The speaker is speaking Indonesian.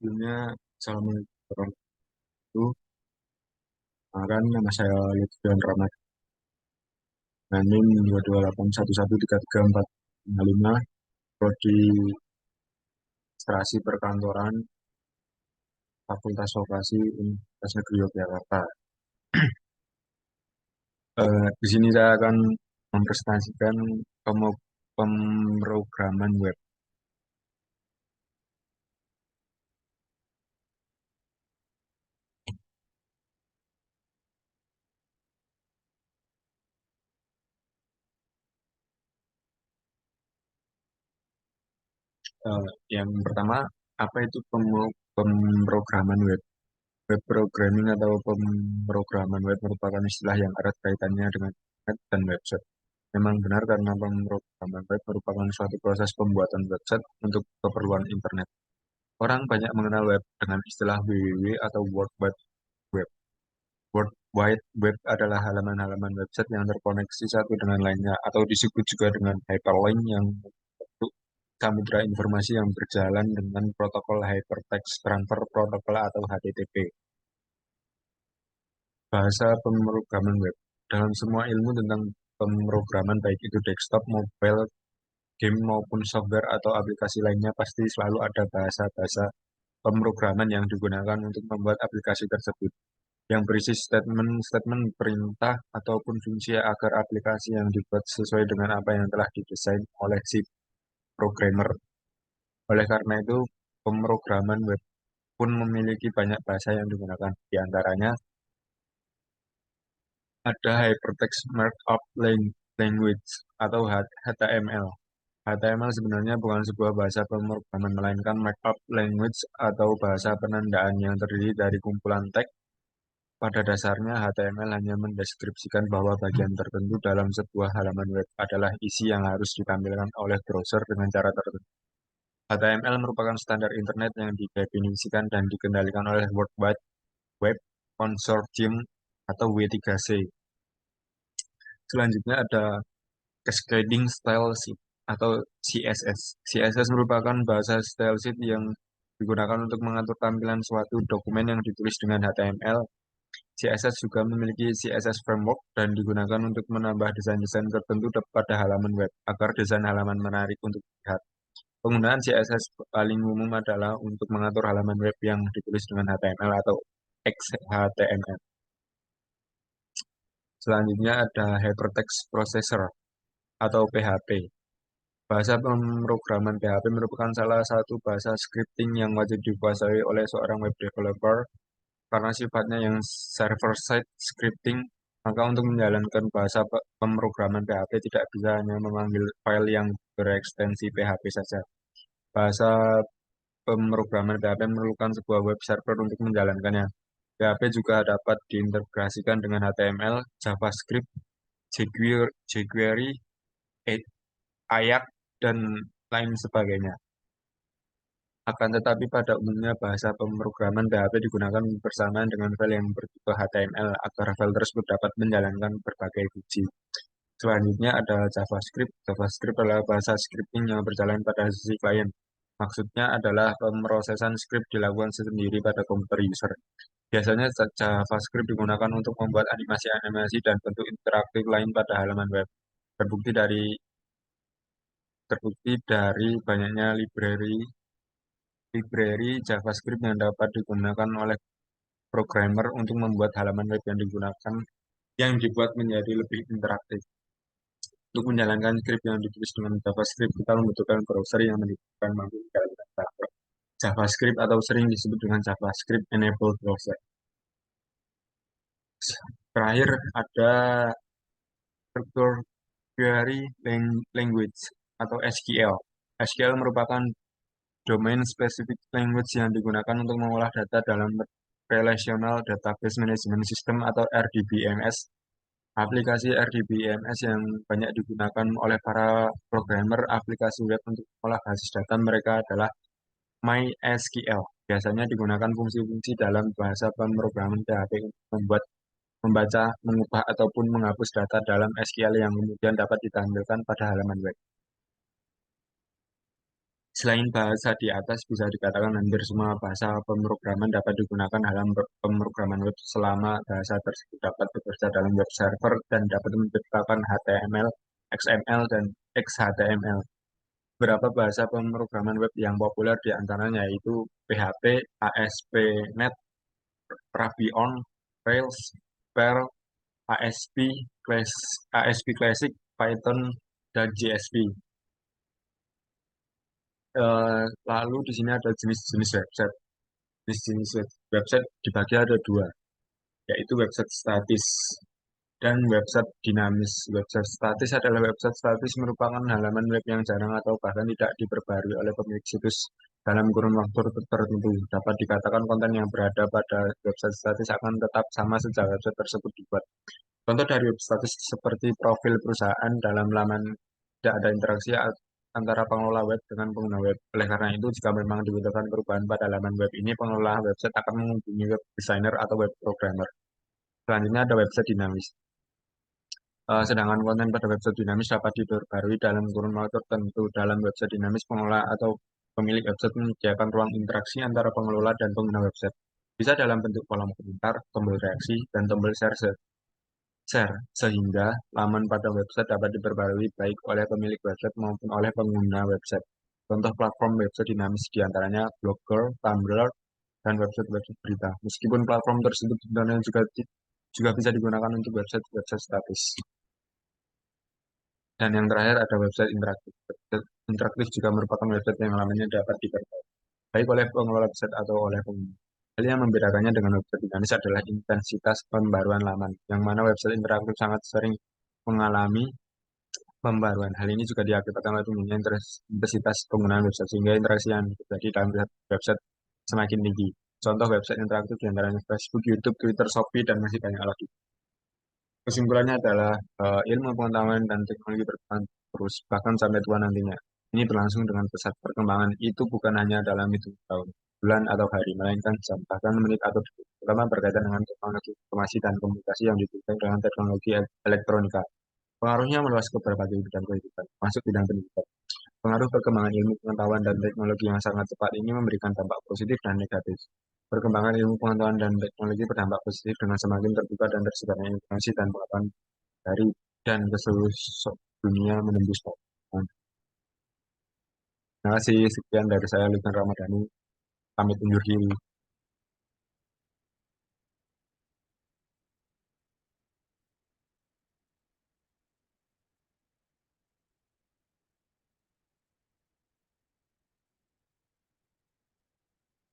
Sebelumnya, Assalamualaikum warahmatullahi wabarakatuh. Kan nama saya Lutfian Rahmat. NIM 228113345, Prodi Administrasi Perkantoran, Fakultas Vokasi Universitas Negeri Yogyakarta. Di sini saya akan mempresentasikan pemrograman web. Yang pertama, apa itu pemrograman web? Web programming atau pemrograman web merupakan istilah yang erat kaitannya dengan internet dan website. Memang benar karena pemrograman web merupakan suatu proses pembuatan website untuk keperluan internet. Orang banyak mengenal web dengan istilah WWW atau World Wide Web. World Wide Web adalah halaman-halaman website yang terkoneksi satu dengan lainnya atau disebut juga dengan hyperlink yang membentuk samudra informasi yang berjalan dengan protokol Hypertext Transfer Protocol atau HTTP. Bahasa pemrograman web. Dalam semua ilmu tentang pemrograman baik itu desktop, mobile, game maupun software atau aplikasi lainnya pasti selalu ada bahasa-bahasa pemrograman yang digunakan untuk membuat aplikasi tersebut yang berisi statement-statement perintah ataupun fungsi agar aplikasi yang dibuat sesuai dengan apa yang telah didesain oleh si programmer. Oleh karena itu, pemrograman web pun memiliki banyak bahasa yang digunakan. Di antaranya ada Hypertext Markup Language atau HTML. HTML sebenarnya bukan sebuah bahasa pemrograman, melainkan markup language atau bahasa penandaan yang terdiri dari kumpulan teks. Pada dasarnya, HTML hanya mendeskripsikan bahwa bagian tertentu dalam sebuah halaman web adalah isi yang harus ditampilkan oleh browser dengan cara tertentu. HTML merupakan standar internet yang didefinisikan dan dikendalikan oleh World Wide Web Consortium atau W3C. Selanjutnya ada Cascading Style Sheet atau CSS. CSS merupakan bahasa style sheet yang digunakan untuk mengatur tampilan suatu dokumen yang ditulis dengan HTML. CSS juga memiliki CSS framework dan digunakan untuk menambah desain-desain tertentu pada halaman web agar desain halaman menarik untuk dilihat. Penggunaan CSS paling umum adalah untuk mengatur halaman web yang ditulis dengan HTML atau XHTML. Selanjutnya ada Hypertext Processor atau PHP. Bahasa pemrograman PHP merupakan salah satu bahasa scripting yang wajib dikuasai oleh seorang web developer karena sifatnya yang server-side scripting. Maka untuk menjalankan bahasa pemrograman PHP tidak bisa hanya memanggil file yang berekstensi PHP saja. Bahasa pemrograman PHP memerlukan sebuah web server untuk menjalankannya. PHP juga dapat diintegrasikan dengan HTML, JavaScript, jQuery, Ajax, dan lain sebagainya. Akan tetapi pada umumnya bahasa pemrograman PHP digunakan bersamaan dengan file yang bertipe HTML agar file tersebut dapat menjalankan berbagai fungsi. Selanjutnya ada JavaScript. JavaScript adalah bahasa scripting yang berjalan pada sisi klien. Maksudnya adalah pemrosesan script dilakukan sendiri pada komputer user. Biasanya JavaScript digunakan untuk membuat animasi-animasi dan bentuk interaktif lain pada halaman web. Terbukti dari terbukti dari banyaknya library JavaScript yang dapat digunakan oleh programmer untuk membuat halaman web yang dibuat menjadi lebih interaktif. Untuk menjalankan script yang ditulis dengan JavaScript, kita membutuhkan browser yang mendukung mampu menjalankan JavaScript atau sering disebut dengan JavaScript Enabled Browser. Terakhir ada Structured Query Language atau SQL. SQL merupakan Domain Specific Language yang digunakan untuk mengolah data dalam Relational Database Management System atau RDBMS. Aplikasi RDBMS yang banyak digunakan oleh para programmer aplikasi web untuk mengolah basis data mereka adalah MySQL. Biasanya digunakan fungsi-fungsi dalam bahasa pemrograman PHP untuk membaca, mengubah, ataupun menghapus data dalam SQL yang kemudian dapat ditampilkan pada halaman web. Selain bahasa di atas, bisa dikatakan hampir semua bahasa pemrograman dapat digunakan dalam pemrograman web selama bahasa tersebut dapat bekerja dalam web server dan dapat menciptakan HTML, XML, dan XHTML. Beberapa bahasa pemrograman web yang populer di antaranya yaitu PHP, ASP.NET, Ruby on Rails, Perl, ASP Classic, Python, dan JSP. Lalu di sini ada jenis-jenis website. Jenis-jenis website dibagi ada dua, yaitu website statis dan website dinamis. Website statis adalah website statis merupakan halaman web yang jarang atau bahkan tidak diperbarui oleh pemilik situs dalam kurun waktu tertentu. Dapat dikatakan konten yang berada pada website statis akan tetap sama sejak website tersebut dibuat. Contoh dari web statis seperti profil perusahaan dalam laman tidak ada interaksi antara pengelola web dengan pengguna web. Oleh karena itu, jika memang dibutuhkan perubahan pada laman web ini, pengelola website akan menghubungi web designer atau web programmer. Selanjutnya ada website dinamis. Sedangkan konten pada website dinamis dapat diperbarui dalam kurun waktu tertentu. Dalam website dinamis, pengelola atau pemilik website menyediakan ruang interaksi antara pengelola dan pengguna website. Bisa dalam bentuk kolom komentar, tombol reaksi, dan tombol share, sehingga laman pada website dapat diperbarui baik oleh pemilik website maupun oleh pengguna website. Contoh platform website dinamis diantaranya Blogger, Tumblr, dan website-website berita. Meskipun platform tersebut sebenarnya juga bisa digunakan untuk website-website statis. Dan yang terakhir ada website interaktif. Website interaktif juga merupakan website yang lamanya dapat diperbarui baik oleh pengelola website atau oleh pengguna. Hal yang membedakannya dengan website dinamis adalah intensitas pembaruan laman, yang mana website interaktif sangat sering mengalami pembaruan. Hal ini juga diakibatkan oleh tingginya intensitas penggunaan website, sehingga interaksi yang terjadi dalam website semakin tinggi. Contoh website interaktif diantaranya Facebook, YouTube, Twitter, Shopee, dan masih banyak lagi. Kesimpulannya adalah ilmu pengetahuan dan teknologi berkembang terus, bahkan sampai tua nantinya. Ini berlangsung dengan pesat. Perkembangan itu bukan hanya dalam hitung tahun, bulan, atau hari, melainkan jam, bahkan menit atau detik. Terutama berkaitan dengan teknologi informasi dan komunikasi yang didukung dengan teknologi elektronika. Pengaruhnya meluas ke berbagai bidang kehidupan, masuk bidang pendidikan. Pengaruh perkembangan ilmu pengetahuan dan teknologi yang sangat cepat ini memberikan dampak positif dan negatif. Perkembangan ilmu pengetahuan dan teknologi berdampak positif dengan semakin terbuka dan tersebarnya informasi dan pengetahuan dari dan ke seluruh dunia menembus tahun. Terima kasih, sekian dari saya, Lutan Ramadhani, pamit undur diri.